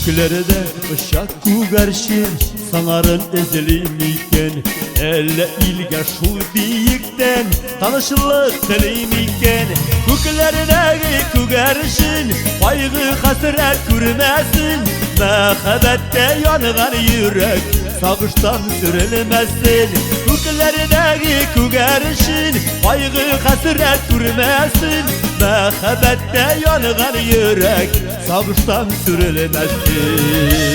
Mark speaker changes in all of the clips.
Speaker 1: Göklerde ışık güverşin sanarın ezilimiken elle ilge şu diyikten tanışılık telimiken göklerdeki güverşin kaygı hasret görmesin mehabbette yanılan yürek sağıştan sürülmesin göklerdeki güverşin kaygı hasret görmesin mehabbette yanılan yürek sağıştan sürülmesin.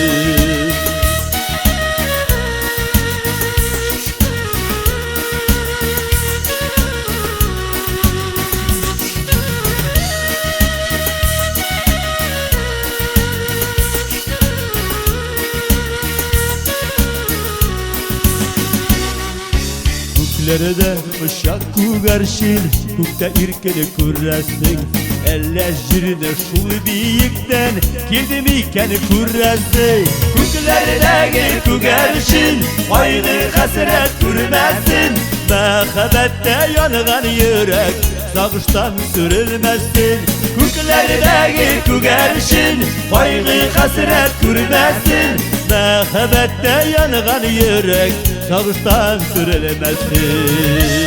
Speaker 1: Göklerde ışık güverşin gökte irkeli kurresin eller jirine şu biyikten girdim iken kurresin göklerdeki güverşin kaygı hasret görmesin mehabbette yanılan yürek sağıştan sürülmesin göklerdeki güverşin kaygı hasret görmesin mehabbette yanılan yürek sağıştan sürülmesin.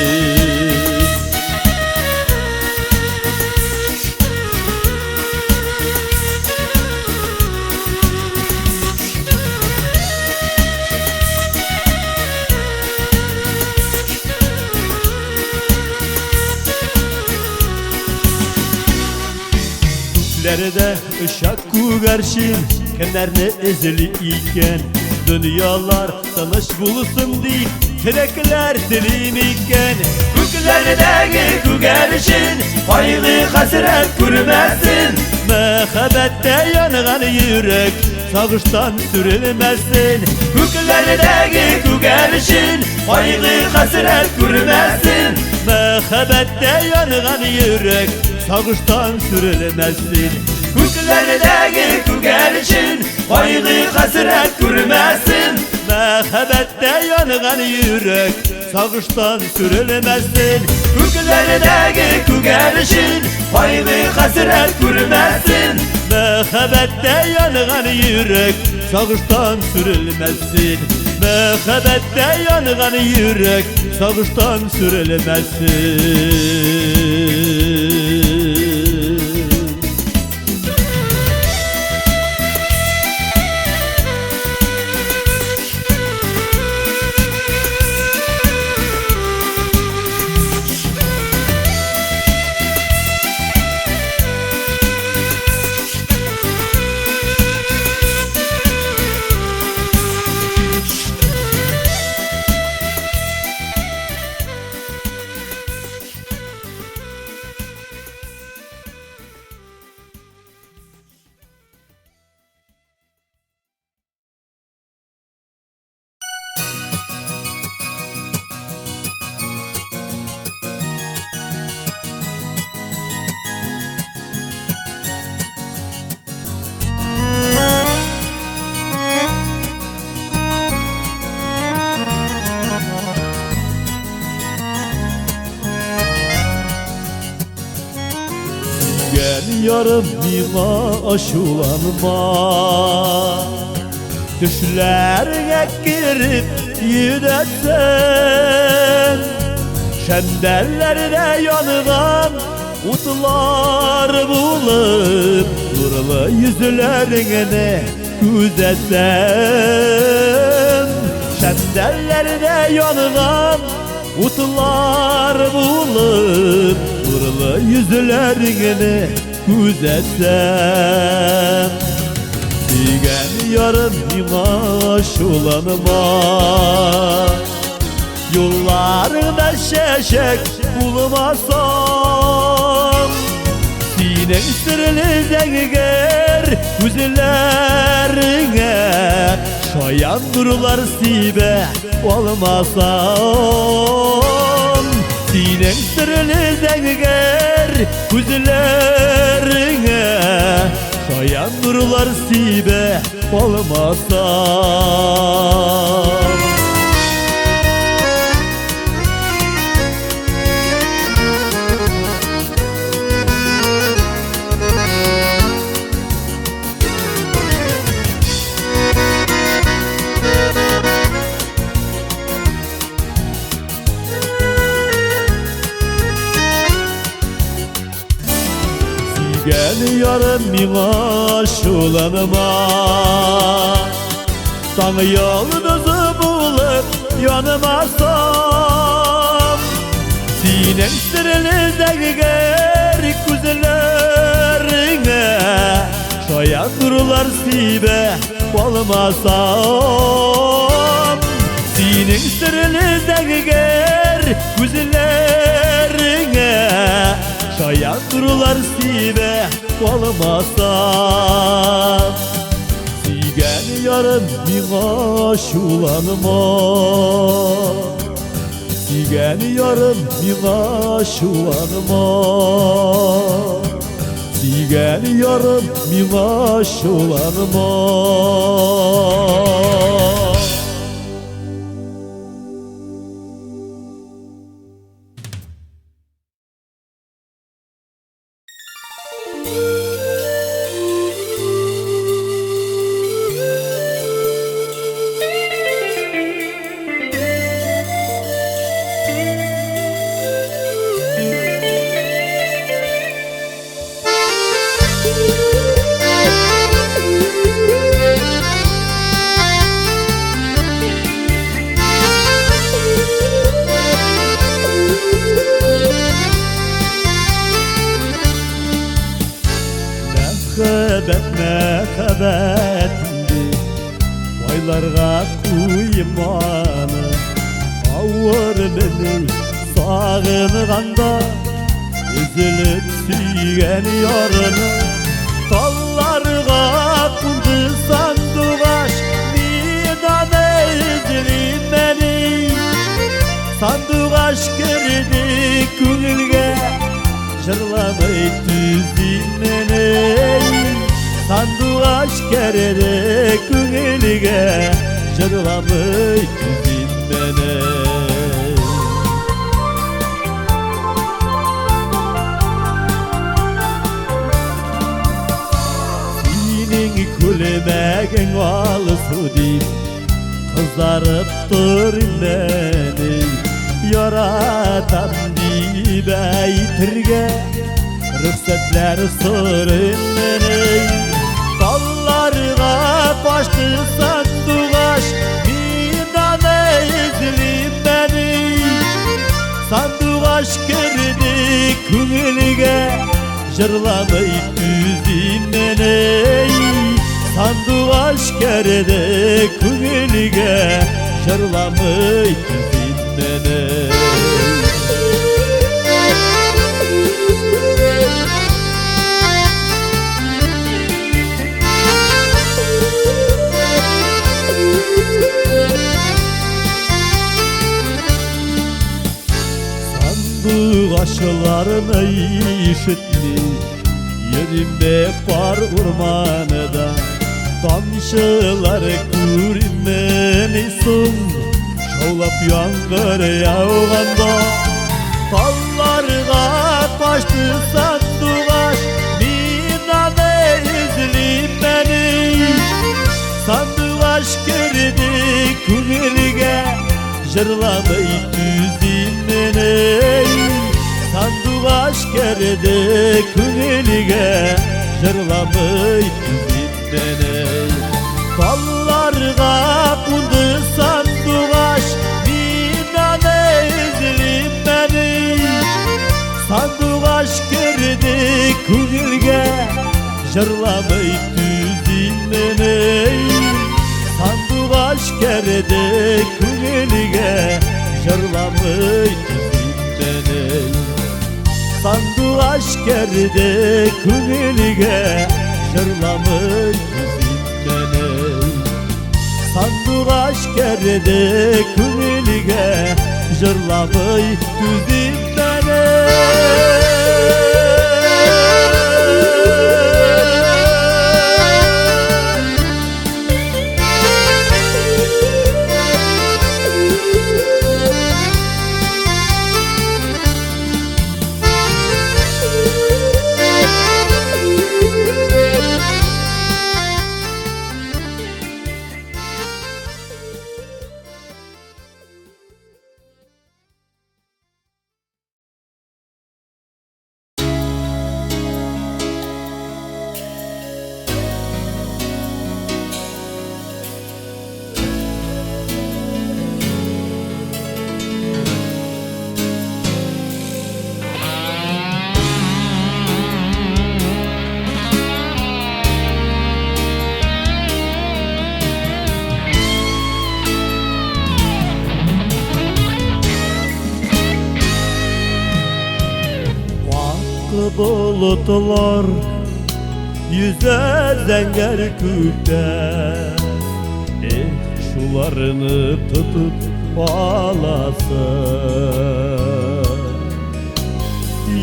Speaker 1: Göklerde ışık güverşin kenarına ezili iken dünyalar tanış bulsun diye telekler selim iken göklerdeki güverşin kaygı hasret görmesin mehabbette yanılan yürek sağıştan sürülmesin göklerdeki güverşin kaygı hasret görmesin mehabbette yanılan yürek sağıştan sürülmesin göklerdeki güverşin kaygı hasret görmesin mehabbette yanılan yürek sağıştan sürülmesin göklerdeki güverşin kaygı hasret görmesin mehabbette yanılan yürek sağıştan sürülmesin mehabbette yanılan yürek sağıştan sürülmesin. Gel yarım bina aşulanma düşlerine girip yüresen şendellerine yanılan utlar bulup nurlu yüzlerine güzesen şendellerine yanılan utlar bulup nurlu yüzlerine güzelsem Digen yarım imaş olanıma yollarında şeşek bulmasam Sine üstürlü zengiger güzellerine şayan nurlar sibe olmasam Dinen sırrını zenger güzellerine şayan nurlar sibe olmasam Geliyorum mina şulanıma Tanı yıldızı bulup yanıma sam Sinem sırrını zenger güzellerine Şayan nurlar sibe olmasam Sinem sırrını zenger güzellerine şayan nurlar sibe olmasam Sigen yarım mina şulanıma Sigen yarım mina şulanıma Sigen yarım mina şulanıma Mehebbetimdi Baylarga kuymanı Avur beni sağınğanda Üzülüp süyen yarını Tallarga kundu sanduğaş Midane üzülüm beni Sanduğaş girdi künülge Jırlamay tüzüm beni Sanduğaş kerere künülge Jırlamay tüzüm beni Senin kulmegen valısı deyip Kızarıp durun beni Yaratan deyip eytirge Rüksatlar sorun beni Dallarga baştı sanduğaş Midane izlim beni Sanduğaş girdi künülge Jırlamay tüzüm beni Sanduğaş girdi künülge Jırlamay tüzüm beni Sanduğaşlarını işitli Yerimde var ormanıda Tamşılar görünmeni son Şaulap yağmur yağganda Tallarga kaçtı sanduğaş Minane izlim beni Sanduğaş girdi künülge Jırlamay tüzüm beni Sanduğaş girdi künülge Jırlamay tüzüm beni Tallarga kundu sanduğaş Minane izlim beni Sanduğaş girdi künülge Jırlamay tüzüm beni Sanduğaş girdi künülge Jırlamay tüzüm beni Sanduğaş girdi künülge jırlamış tüzünmeni. Sandık aşkerde künilge jırlamış tüzünmeni. Bulutlar yüze zenger küpte, şularını tutup ağlasın.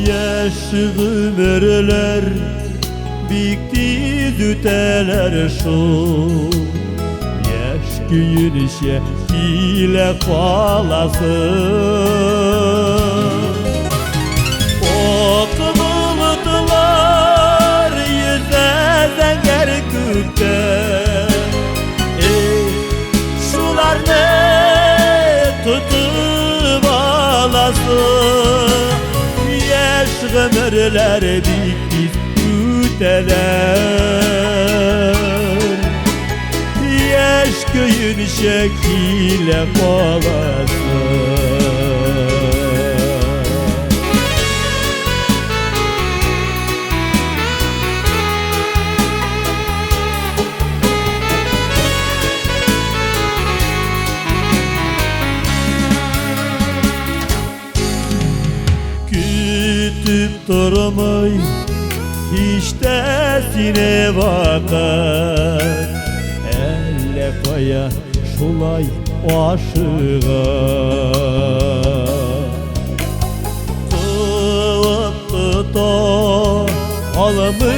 Speaker 1: Yaş ömürler bikti düteler şu, yaş gün işe hile kalasın. Bulutlar yüze zenger küpte, şularını tutup ağlasın. Yaş ömürler bitti üteler, yaş köyün şekile kalasın. Kütüp durmay hiç desine bakar, elle koya şulay aşığa. Tutup tuta alımı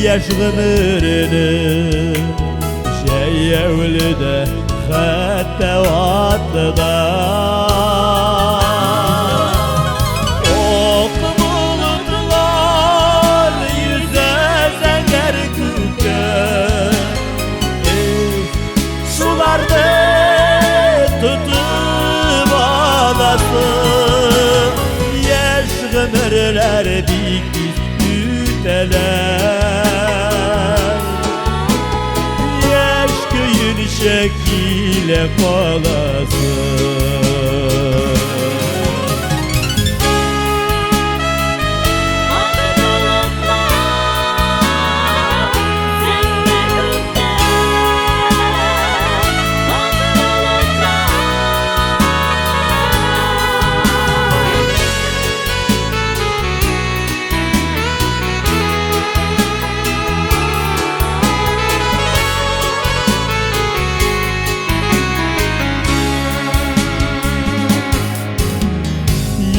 Speaker 1: yaş ömrünü, şey evlide hatta vatıda. Tutup ağlasın, yaş ömürler dikti üteler, yaş köyün şekile kalasın.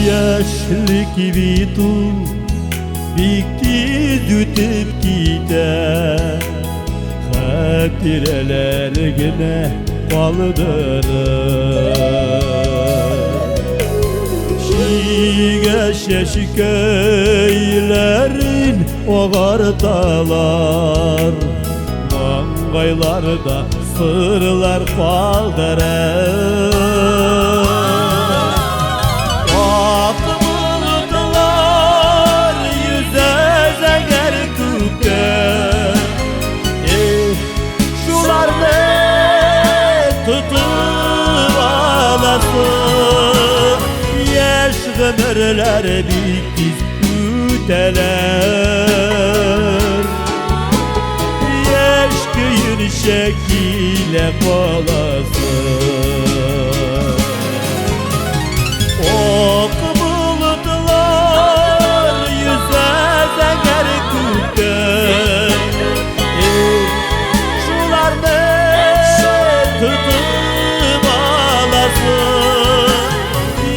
Speaker 1: Yaşlık bitu bikti dütüp gider, hatireler gene kaldırır. Şigeş köylerin oğartalar, mangaylarda sırlar kaldırır. Yaş ömürler bitti üteler, yaş köyün şekile kalasın. Ok bulutlar yüze zenger küpte, tutup alasın.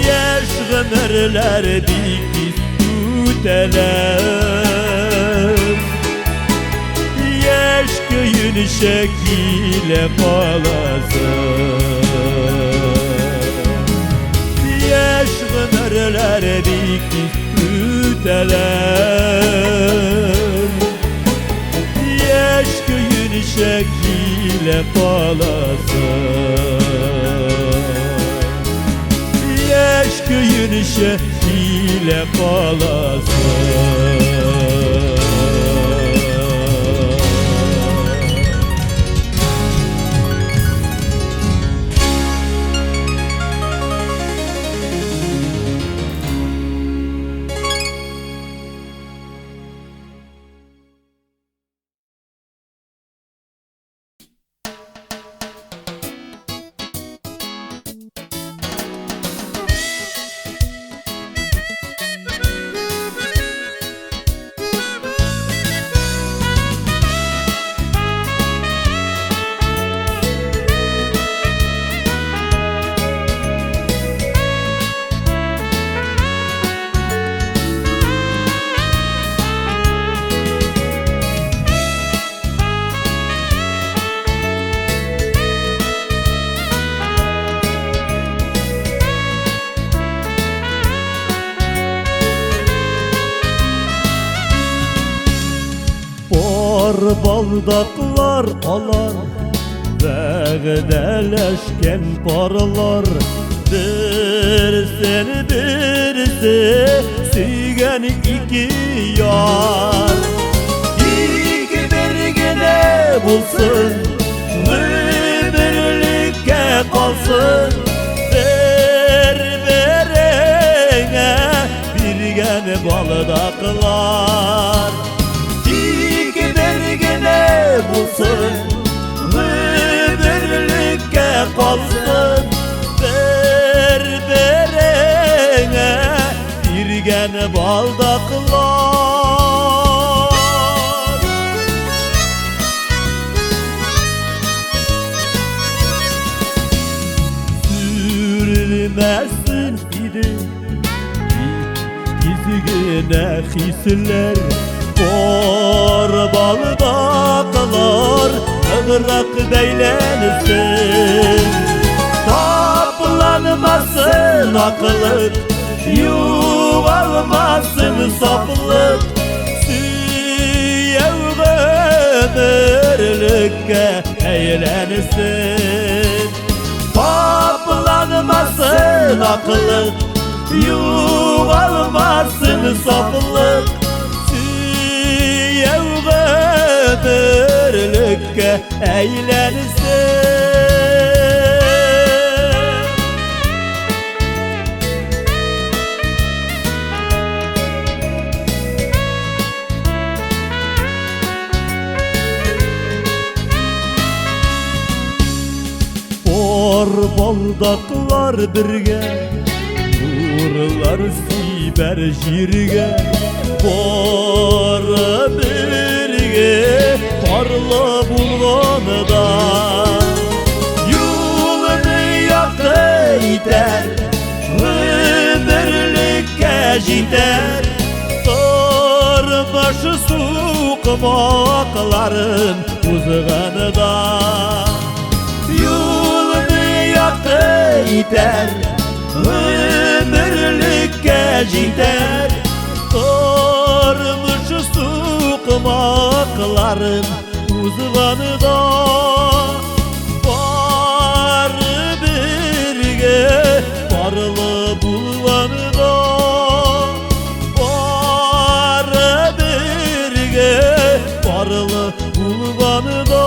Speaker 1: Yaş ömürler dikiz üteler, yaş köyün şekile kalasın. Yaş ömürler dikiz üteler, yaş köyün şekile kalasın. Yaş köyün şekile kalasın. Baldaklar alar, vəgdələşkən parlar, birsin birisi süygən iki yar. İki birgine bulsun, birlikə qalsın, bir-birine birgən baldaklar. Bulsun, birlikə qalsın, bir-birine birgən baldaklar. Sürülməsin idi dizgine hisler, Kor baldaklar ıgrak beylensin. Taplanmasın akıllık, yuvalmasın saflık, süyev ömürlükке eğlensin. Taplanmasın akıllık, yuvalmasın saflık, ömürlükке eğlensin. Kor baldaklar birge, nurlar siber jirge, kor birge parla bulvanıda, yolunu yaktı iter, ömürlükке gider. Torbaşı soğukmakların uzağında, yolunu yaktı iter, ömürlükke gider. Torbaşı soğukmakların uzağında, var birge parla bulvanıda, var birge parla bulvanıda.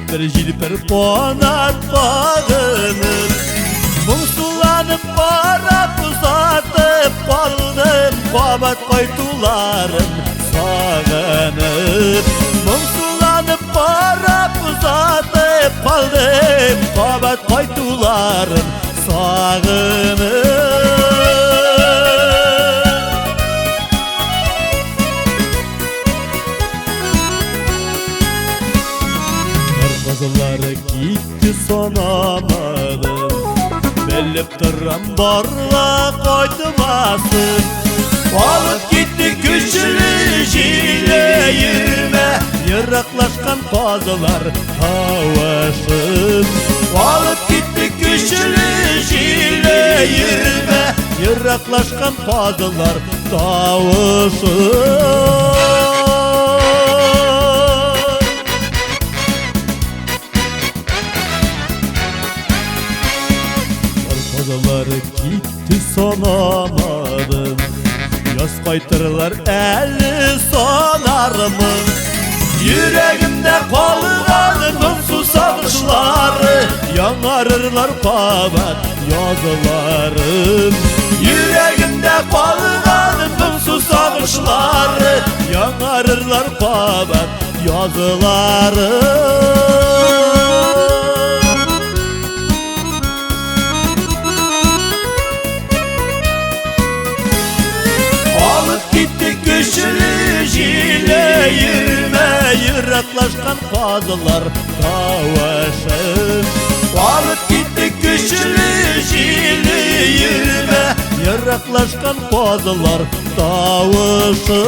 Speaker 1: Жілпір қонат бағынып Мұңсуланып барап ұзатып қалдым Қабат қайтуларын сағынып Мұңсуланып барап ұзатып қалдым Қабат қайтуларын сағынып Қызылары кетті санамадым Біліп тұрам барға қайтымасын Алып кетті күшілі желі ерме Ерақлашқан қазылар тауашын Алып кетті күшілі желі ерме Ерақлашқан қазылар тауашын Қазалары кетті санамадым Яс қайтырлар әлі санармын Жүрегімде қалғаны мұңсыз сағынышлары Яңарырлар қабат языларым Жүрегімде қалғаны мұңсыз сағынышлары Яңарырлар қабат языларым Күшілі желі ерме Ерақлашқан қазылар тауашын Алып кетті күшілі желі ерме Ерақлашқан қазылар тауашын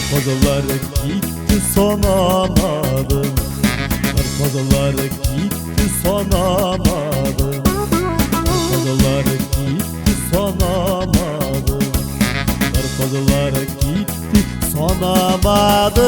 Speaker 1: Қазылары кетті санамадым Қазалары кетті санамадым Қазалары кетті санамадым Қазалары кетті санамадым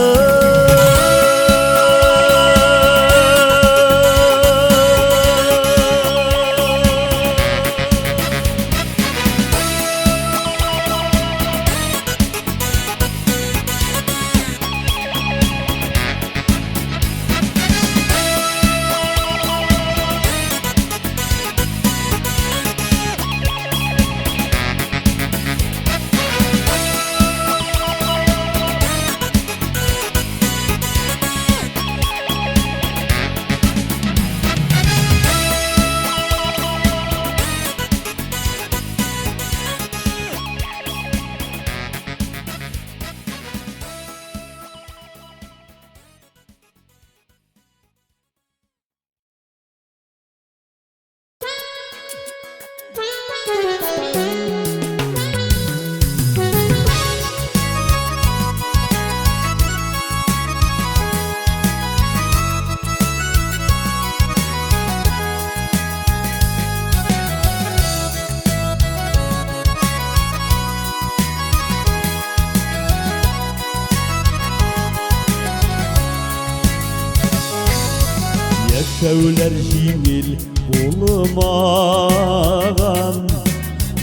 Speaker 1: Яшәүләр җиңел булмаган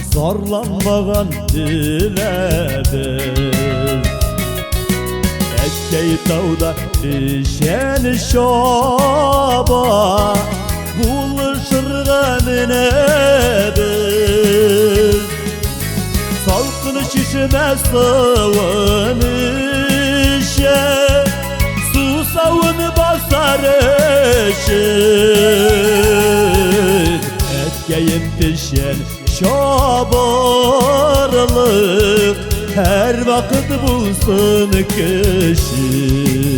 Speaker 1: Зарланмаган теләбез Әткәй тауда бишән чаба Булышырга менәбез Салкын чишмә суын эчә Сусауын басар өчен Әткәйем пешән чабарлык Һәр вакыт булсын кешен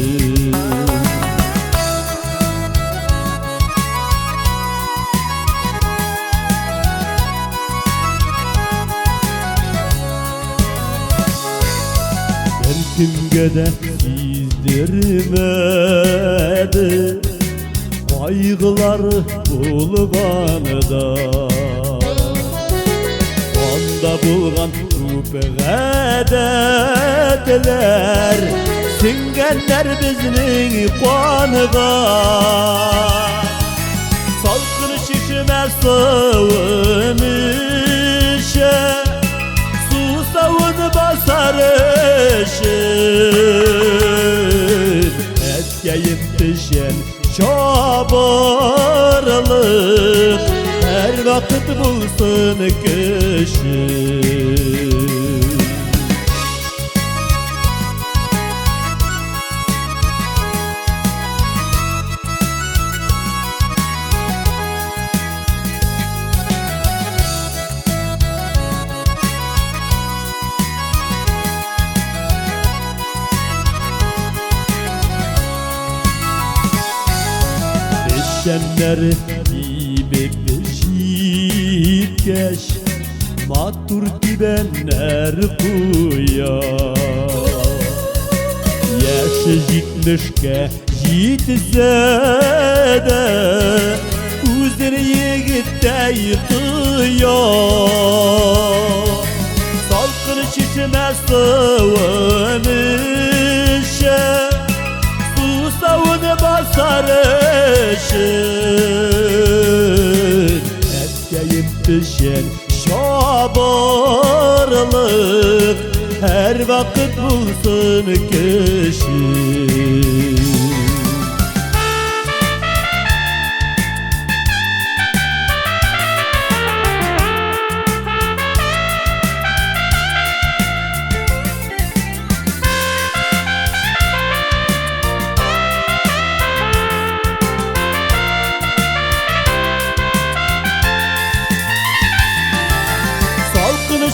Speaker 1: Кемгә дә сиздермәде Кайгылар булганда Анда булган күп гадәтләр Сеңгәннәр безнең каныга Салкын чишмә суын эчә sarışın Etkeyip düşen çabarlık Her vakit bulsun kışın Şenler giymek şitkeş Matur gibenler kuya Yaşı jitmişke jitse de Uzun yigitte yıkıyor Salkın çişime sıvınışa Savunu basarışın Etkeyip düşen şabarlık Her vakit bulsun kışın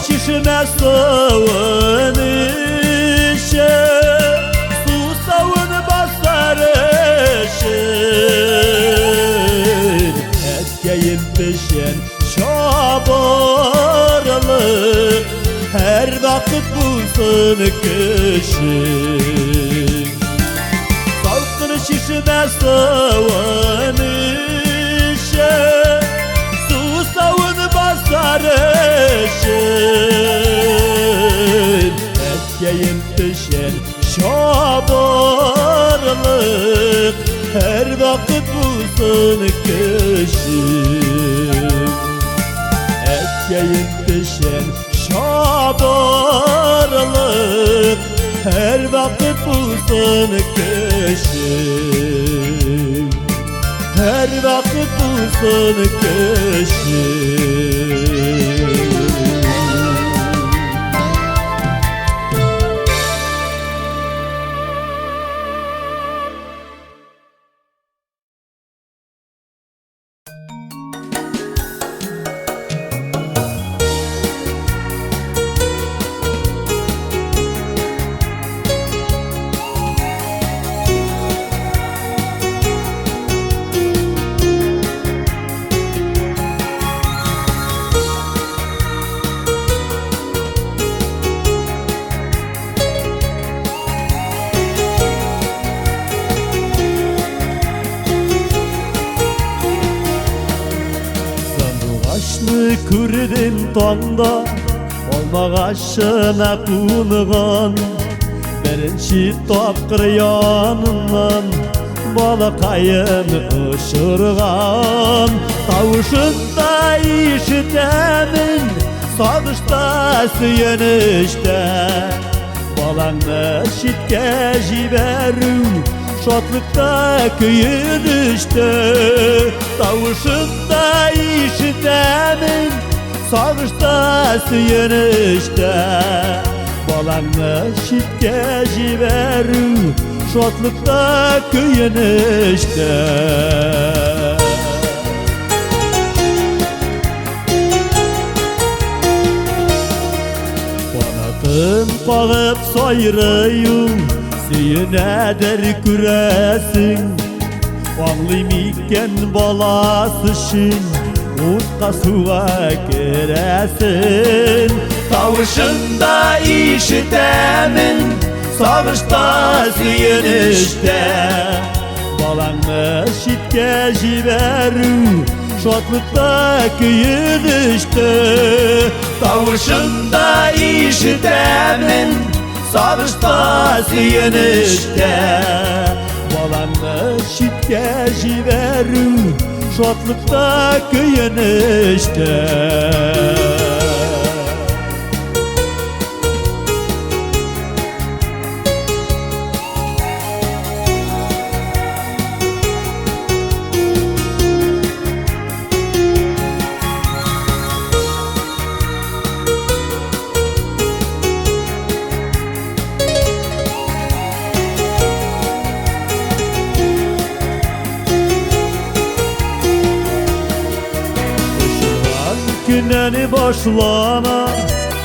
Speaker 1: Şişine sıvınışa Su savunu basarışın Etkeyip düşen şabarlık Her vakit bulsun kışın Salkın şişine sıvınışa Su savunu basarışın Etkeyip düşen şabarlık Her vakit bulsun kışın Etkeyip düşen şabarlık Her vakit bulsun kışın Her vakit bulsun kışın Күрден таңда Olmağaşına kunuğan Birinci topqır yanından Balakayın ışırgan Tavuşunda işitemin Sağışta süyenişte Balağını şitke jiberim Şotlıkta köyünüşte Tavuşunda işitemin Sağışta süyenişte Balağını şitke jiberim Şotlıkta köyünüşte Banatın bağıp soyruyum Süyünedir küresin Bağlıyım iken balasışın Utqa suğa kiresin Tavuşunda işitemin Sağışta süyünüşte Balağını şitke jiberim Şotlıkta köyünüşte Tavuşunda işitemin Sağışta süyünüşte Balağını şitke jiberim Şotlıkta köyünüşte seni başlana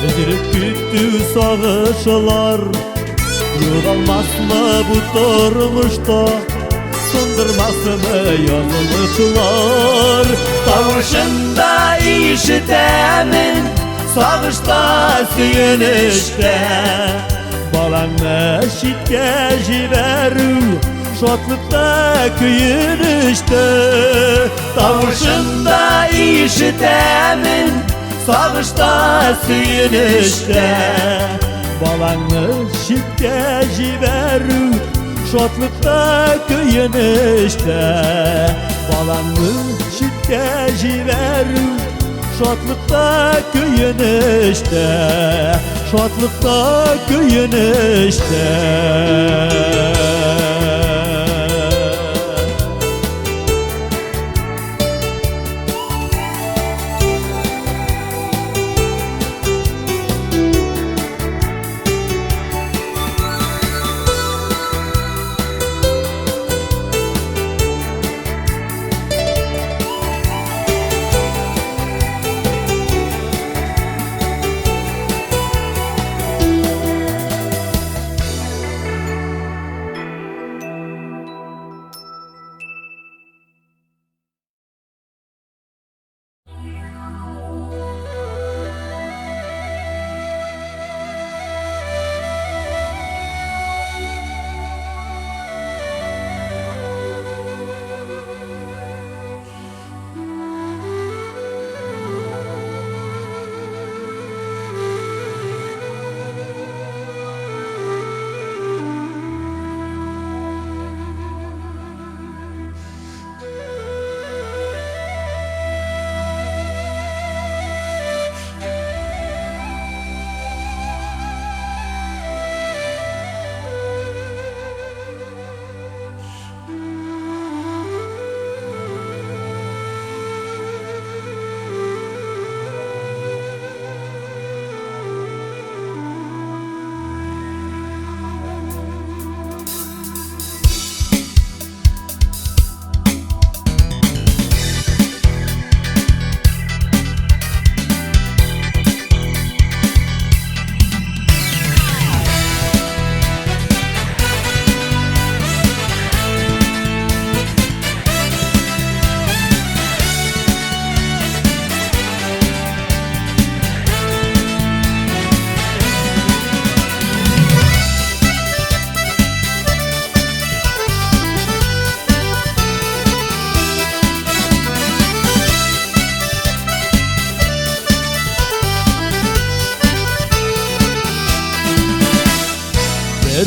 Speaker 1: Edirip gitti sağışlar Yığılmaz mı bu durmuşta Sındırmaz mı yazılışlar Tavışında işitemin Sağışta süyünüşte Balan eşitke jiveru Şotlıkta köyünüşte Tavışında işitemin Sağışta süyünüşte Balan eşitke jiveru Şotlıkta köyünüşte Balan eşitke jiveru Şotlıkta köyünüşte Şotlıkta köyünüşte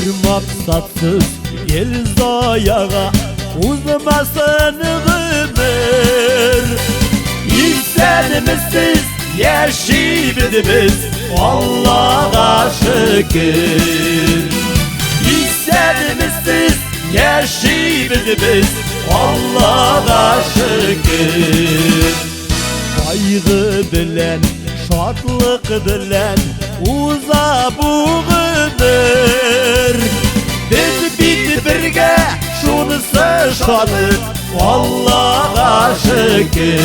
Speaker 1: Bir maksatsız geliz ayağa uzmasın ömür İnsanımızsız yaşayıbız Allah'a şükür İnsanımızsız yaşayıbız Allah'a şükür Kaygı bilen, şadlık bilen uza bu ömür Biz birge şunысы şadık Allah'a şükür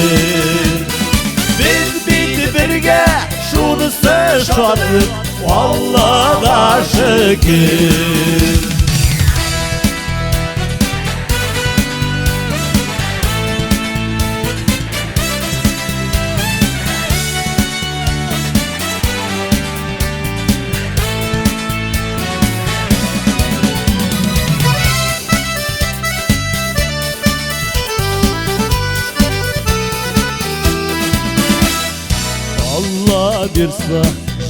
Speaker 1: Biz birge şunысы şadık Allah'a şükür birsa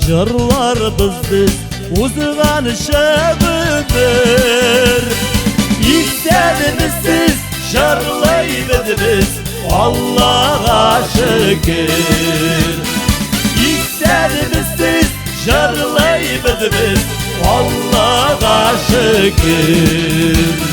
Speaker 1: jırlar bizdiz uzgan şömür İstedimizsiz jırlaybiz Allah'a şükür İstedimizsiz jırlaybiz Allah'a şükür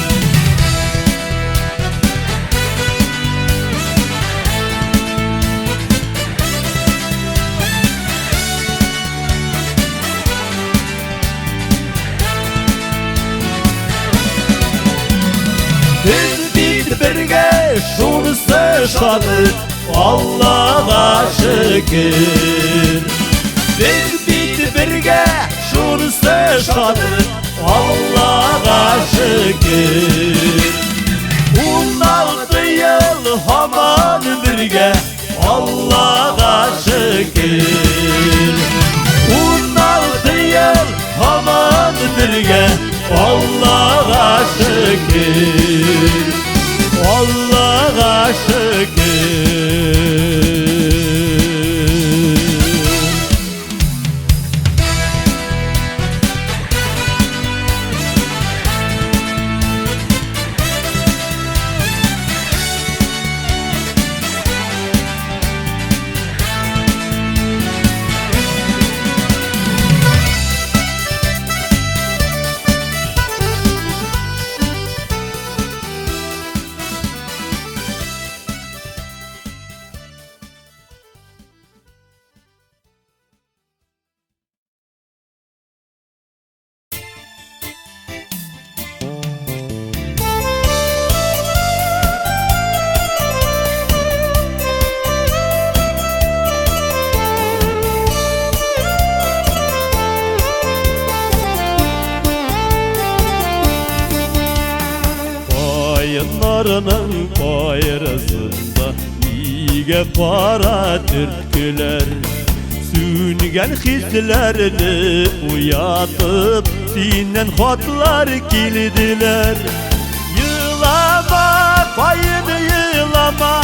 Speaker 1: Biz birge şunысы şadık Allah'a şükür. Biz birge şunsa şadık Allah'a şükür. 16 yıl haman birge Allah'a şükür. 16 yıl haman birge Allah'a şükür. Allah'a şükür. Koyunlarının bayrasında iyice para türküler. Süngen hislerini uyatıp sinen hotlar kildiler. Yılama koyun yılama,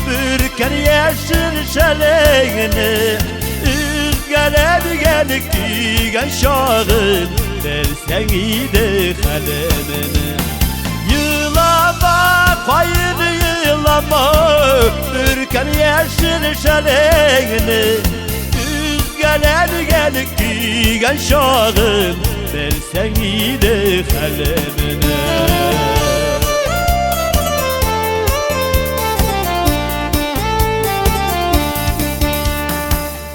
Speaker 1: bürken yeşil şeleğini. Üzgeler gelip giyen şahın, versen iyiydi kalemini. Yılama koyun yılama, bürken yeşil şeleğini. Üzgeler gelip giyen şahın, versen iyiydi kalemini.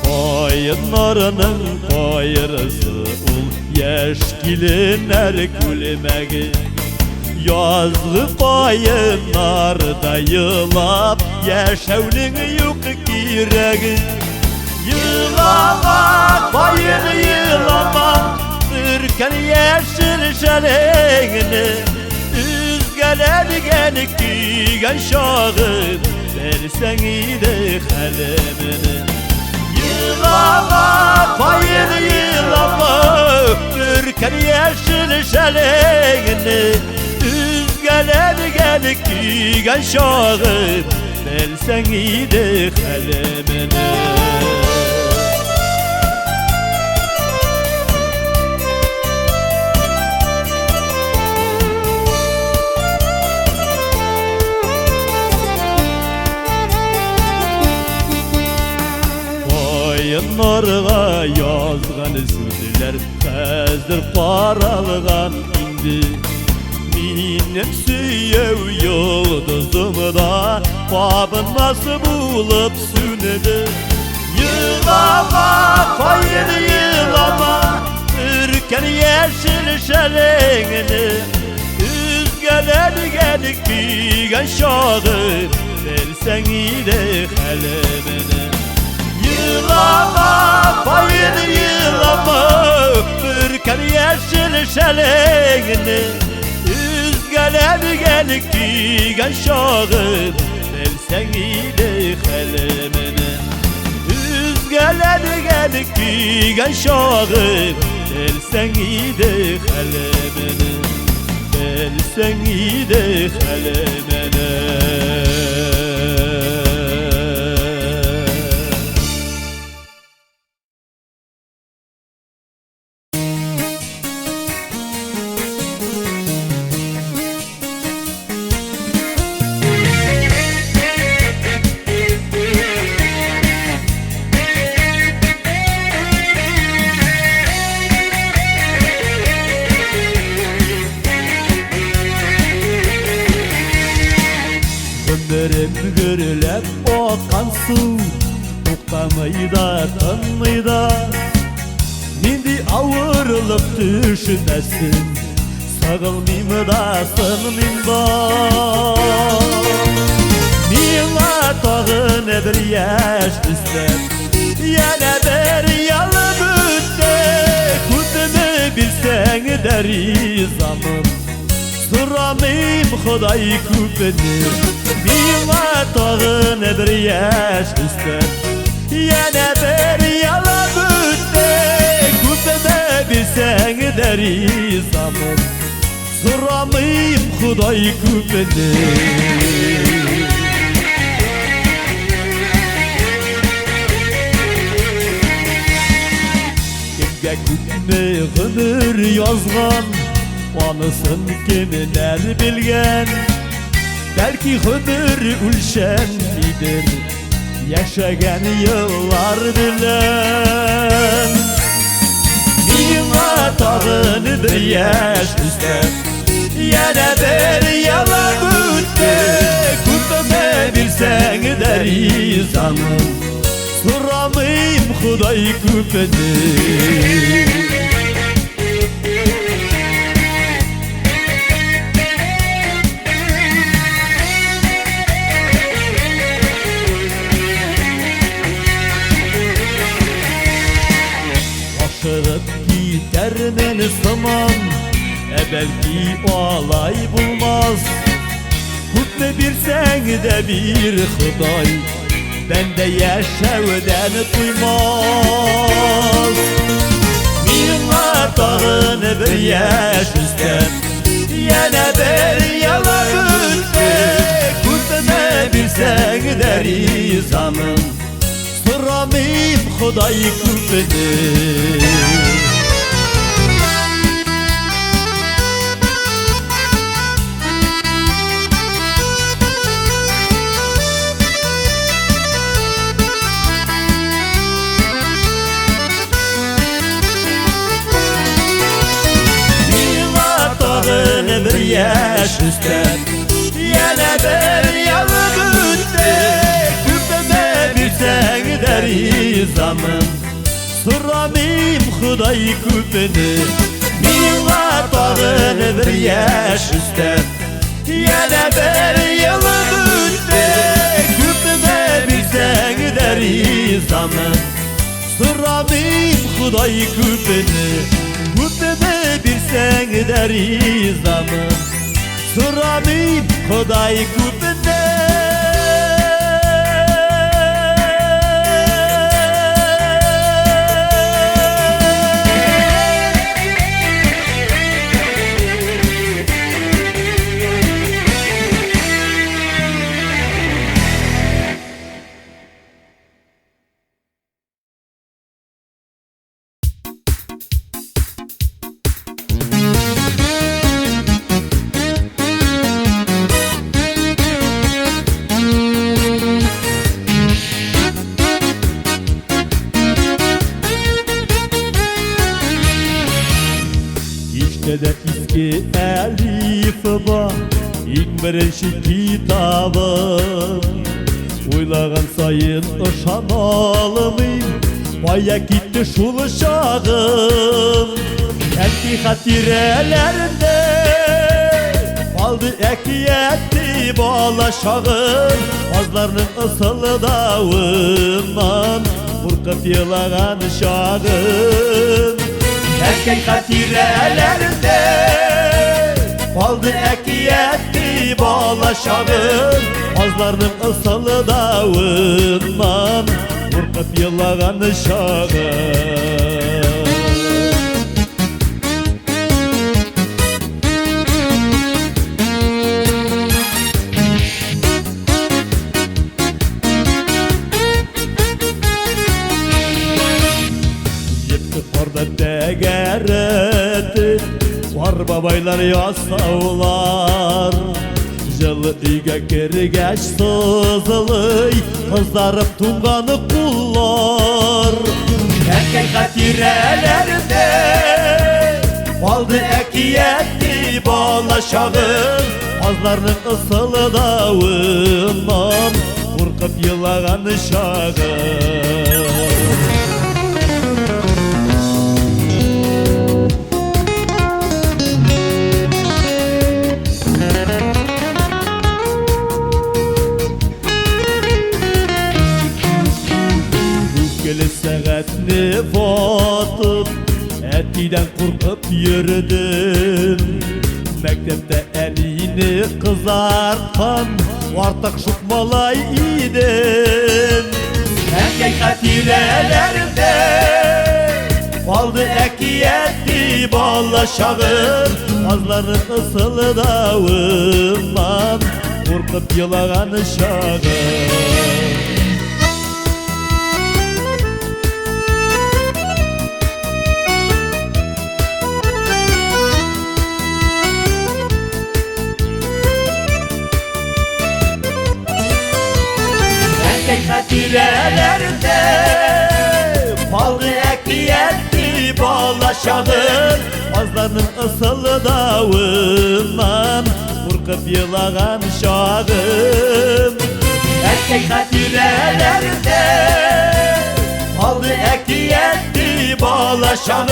Speaker 1: Koyunlarının bayrası ol, yeşkilinler gülmegi. Yazgı koyunlarda yılap, yeşevnin yok kiregi. Yılama koyun yılama, ürken yeşil şeleğini. Üzgeler gelip giyen şahın, versen iyiydi kalemini. Yılama koyun yılama, ürken yeşil şeleğini. Üzgeler gelip giyen şahın, versen iyiydi kalemini. Koyunlarga yazgan sözler hazır paralgan indi. Minem süyev yıldızımda babın nasıl bulup sünedi. Yılama koyun yılama, ürken yeşil şeleğini. Üzgeler gelip giyen şahın, versen iyiydi kalemini. Yılama koyun yılama, ürken yeşil şeleğini. Üzgeler gelip giyen şahın, versen iyiydi kalemini. Üzgeler gelip giyen şahın, versen iyiydi kalemini. Versen iyiydi kalemini. Ömrüm gürlep okan su, to'xtamayda tinmayda. Mendi avırılıp düşünmesin, sağılmayım da sığmayım da. Mena tağın bir yaş üstler yana bir yalı müddet Kutunu bilsen deri zaman Sıramayım Xuday küpünü Mila tağın bir yaş üstler yana bir yalı müddet Kutunu bilsen deri zaman Sıramayım Xuday küpünü Küpne gümür yazgan Anısın kimler bilgen Belki gümür ülşen midir Yaşagan yıllar bilen Mina tağın bir yaş üstler Yana bir yalan mütte Kutme bilsen deri zaman Sıramayım Xuday küpünü Aşırıp gider beni zaman Belki olay bulmaz Kutne bilsen de bir Xuday Bende yaşavdan duymaz Mina tağın bir yaş üstler Yana bir yalan müddet Kutne bilsen deri zaman Sıramayım Xuday küpünü bir yaş üstler Yana bir yalı müddet Küpeme bilsen deri zaman Sıramayım Xuday küpünü Mila tağın bir yaş üstler Yana bir yalı müddet Küpeme bilsen deri zaman Sıramayım Xuday küpünü Küpeme bilsen deri zaman Sıramayım Xuday küpünü de eski elif var İlk birinci kitabım Oylagan sayın ışanalımım Baya gitti şul şağım Kendi hatirelerinde Aldı ekiyeti bala şağım Azlarının ısılı dağından Burkıp yılagan şağım Erkek hatirelerinde Baldı ekiyeti bala şağım Azlarının ısılı dağından Burkıp yılagan şağım Degereti var babaylar yasavlar Jılı üyge kirgeç sızılıy Kızarıp tunganı kullar Erkek hatirelerinde Baldı ekiyeti bala şağım Azlarının ısılı dağından Burkıp yılagan şağım mektepte elini kızartan Vartak şutmalay idim Erkek hatirelerinde Baldı ekiyeti ballaşağım Azların ısıldağından Korkup yılağan ışağım Erkek hatirelerinde Baldı ekiyeti ballaşağım Azların ısıldağından Korkup yılağan şağım Erkek hatirelerinde Baldı ekiyeti ballaşağım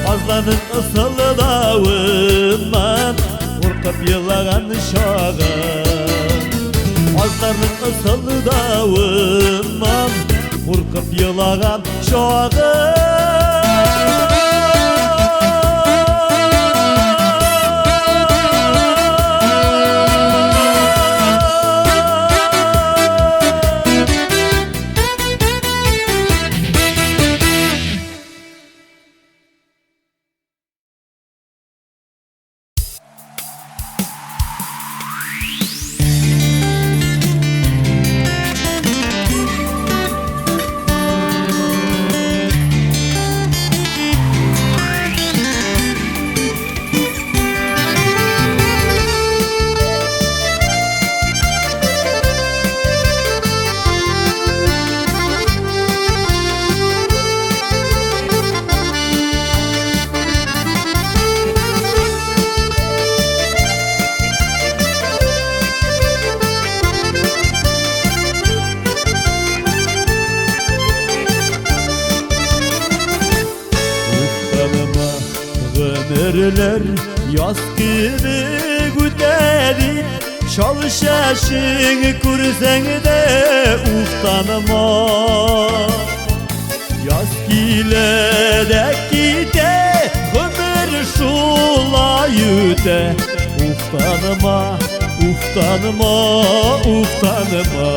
Speaker 1: Azların ısıldağından Korkup yılağan şağım Azların ısıldağından Korkup yılağan şağım Ömürler yaz gibi güdedi Çalışaşın kursen de uftanma Yaz giledeki de ömür şulayüde Uftanma, uftanma, uftanma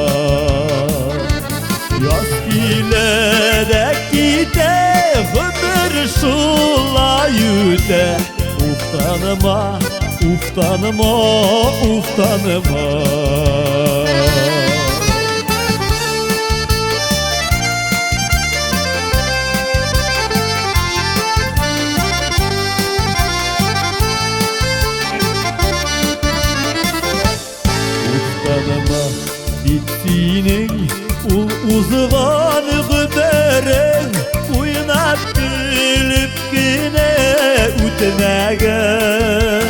Speaker 1: Yaz giledeki de ömür şulayüde Uftanma, uftanma, uftanma Uftanma bittiğinin uzvan gübere Uynap bilip yine ütmegen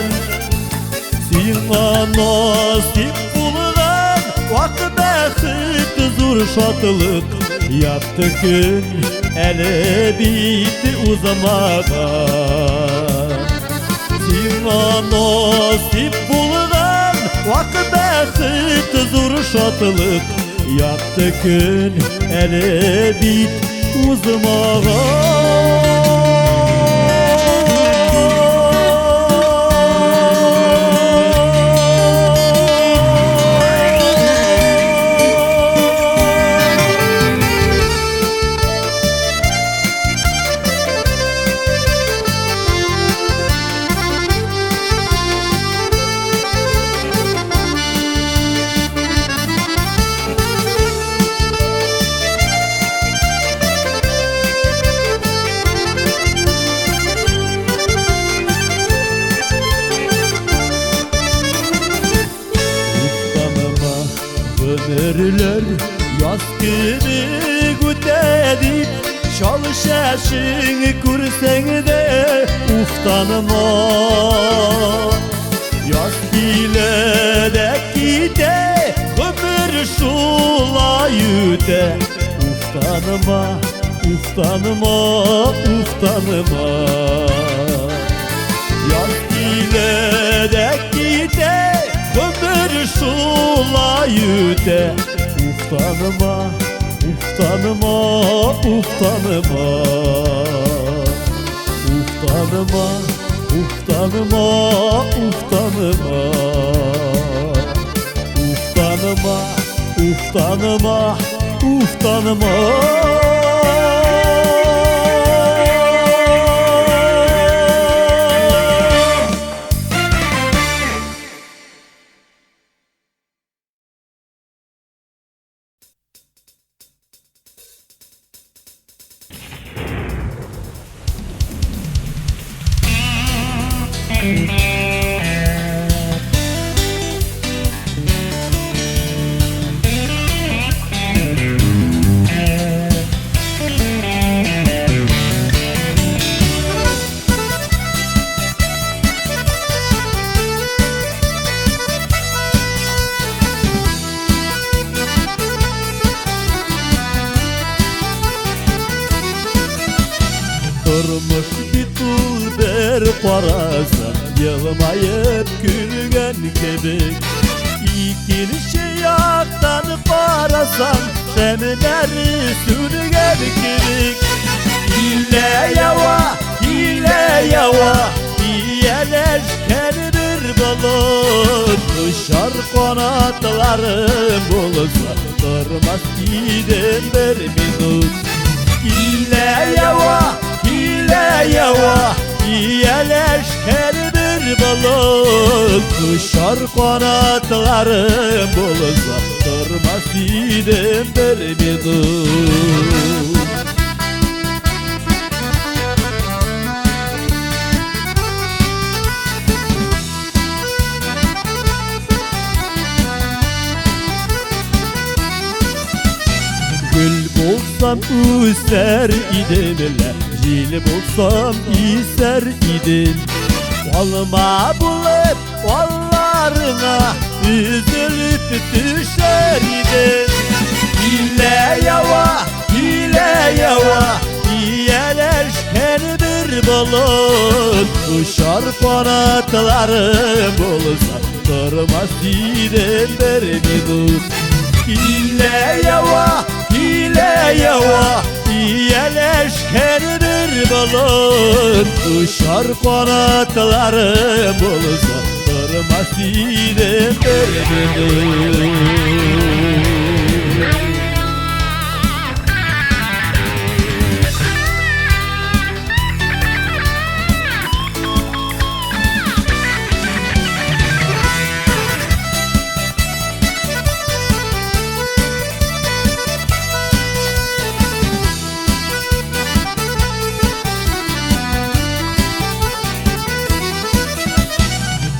Speaker 1: Sina nasip bulgan Vakı bəxit zor şatılık Yaptı gün ele bitti uzamağa Sina nasip bulgan Vakı bəxit zor şatılık Yaptı gün ele bit uzamağa Ömürler yaz gibi güdedi Çalışaşın kursen de uftanma Yaz giledeki de ömür şulayüde Uftanma, uftanma, uftanma Yaz giledeki de ömür şulayüde Uftanma, uftanma, uftanma Uftanma, uf tanıma, uf tanıma. Uf tanıma, uf tanıma, uf tanıma. Durmuş bir dulber parası, yılmayıp gülgen kebek. İkili yaktan parasan, şemleri sürgen kebek. Hile yava, iyeleşken bir balık. Uçar kanatlarım bulsa, durmaz giden bir minut. Hile yava, iyeleşken bir balık. Uçar kanatlarım bulsa, durmaz giden bir minut. Gül bulsam üser idim, jil bulsam iser idim. Olma bulup kollarına üzülüp düşer idim. Hile yava, iyeleşken bir balık. Uçar kanatlarım bulsa, durmaz idim bir minut. Hile yava, iyeleşken bir balık. Uçar kanatlarım bulsa, durmaz idim bir minut.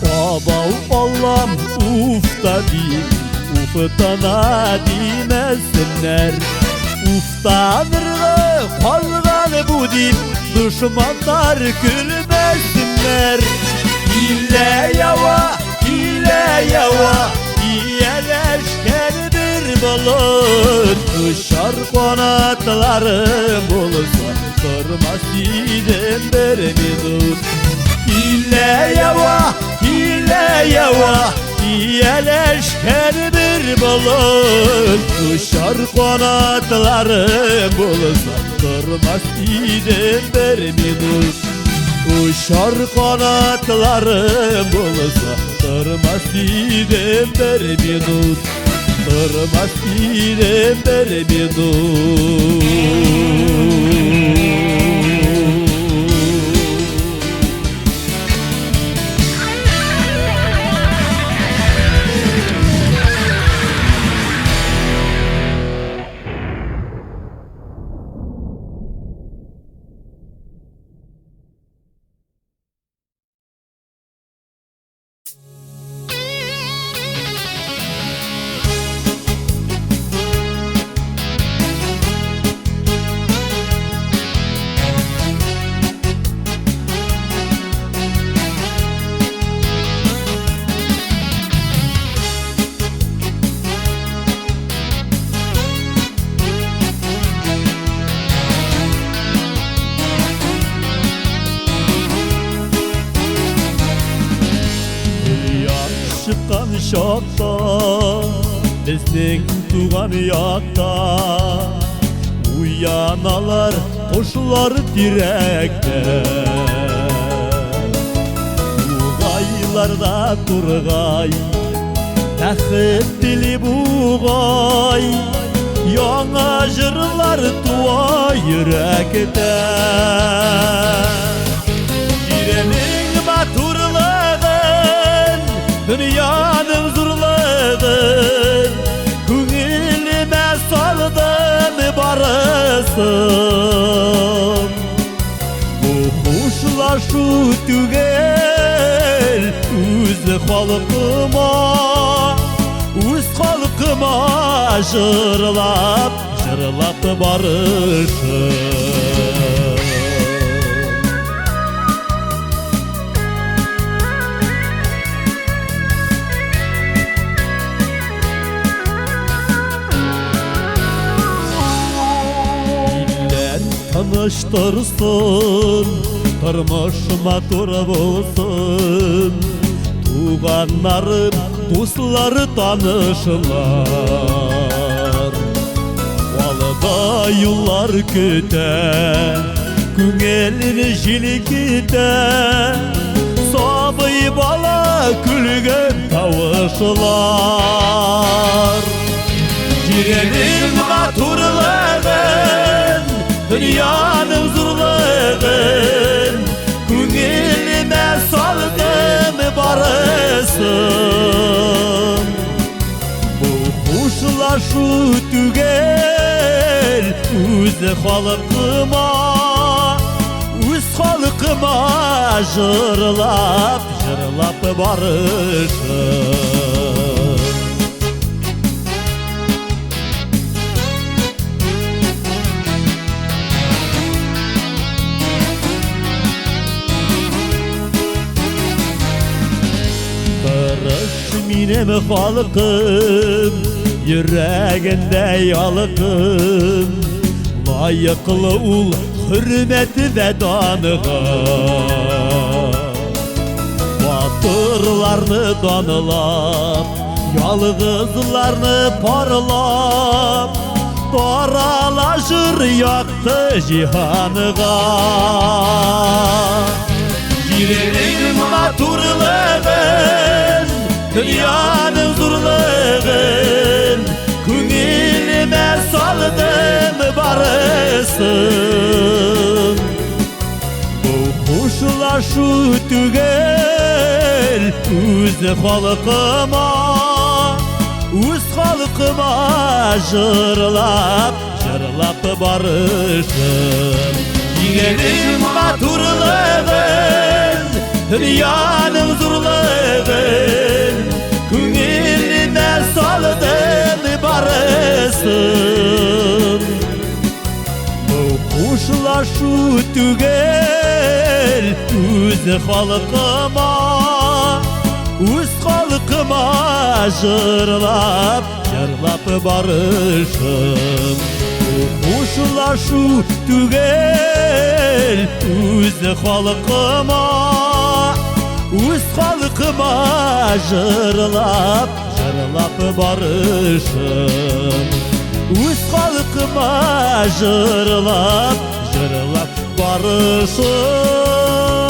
Speaker 1: Babav Allah'ım uf da değil, uftana demesinler. Uftanırlı kalgan bu dil, düşmanlar gülmesinler. Hile yava, iyeleşken bir balık. Uçar kanatlarım bulsa, durmaz idim bir minut. Hile yava, iyeleşken bir balık. Uçar kanatlarım bulsa, durmaz idim bir minut. Uçar kanatlarım bulsa, durmaz idim bir minut. Durmaz idim bir minut. Çıkan şokta, bizning tuğan yakta. Uyanalar, koşular direkte. жырларда тургай, тәхет тілі буғай, яңа жырлар туа йөрәктә. Җирәнең матурлыгын, дөньяның зурлыгын, күңелемә салдым барысын. Бу хушлашу түгел, үз халкыма, үз халкыма жырлап барышым. Tanıştırsın, tırmış matur bulsun, tuğanlarım, dostları tanışırlar. Valıda yıllar küte, күңелini жилките, сабый бала күлгөн тавышылар. Җирәнең матурлыгын, dünyanın zurlığın, күңелемә салдым барысын. Бу хушлашу түгел, үз халкыма, үз халкыма жырлап барышым. Минем халкым, йөрәгендә ялкын, лайыклы ул хөрмәте вә даныга. Батырларны данылап, ялгызларны парлап, тарала жыр якты җиһанга. Җирәнең матурлыгын, dünyanın zurlığın, күңелемә салдым барысын. Бу хушлашу түгел, үз халкыма, үз халкыма жырлап барышым. Җирәнең матурлыгын, dünyanın zurlığın, күңелемә салдым барысын. Бу хушлашу түгел, үз халкыма, үз халкыма жырлап барышым. Бу хушлашу түгел, үз халкыма, үз халкыма жырлап барышым. Үз халкыма жырлап барышым.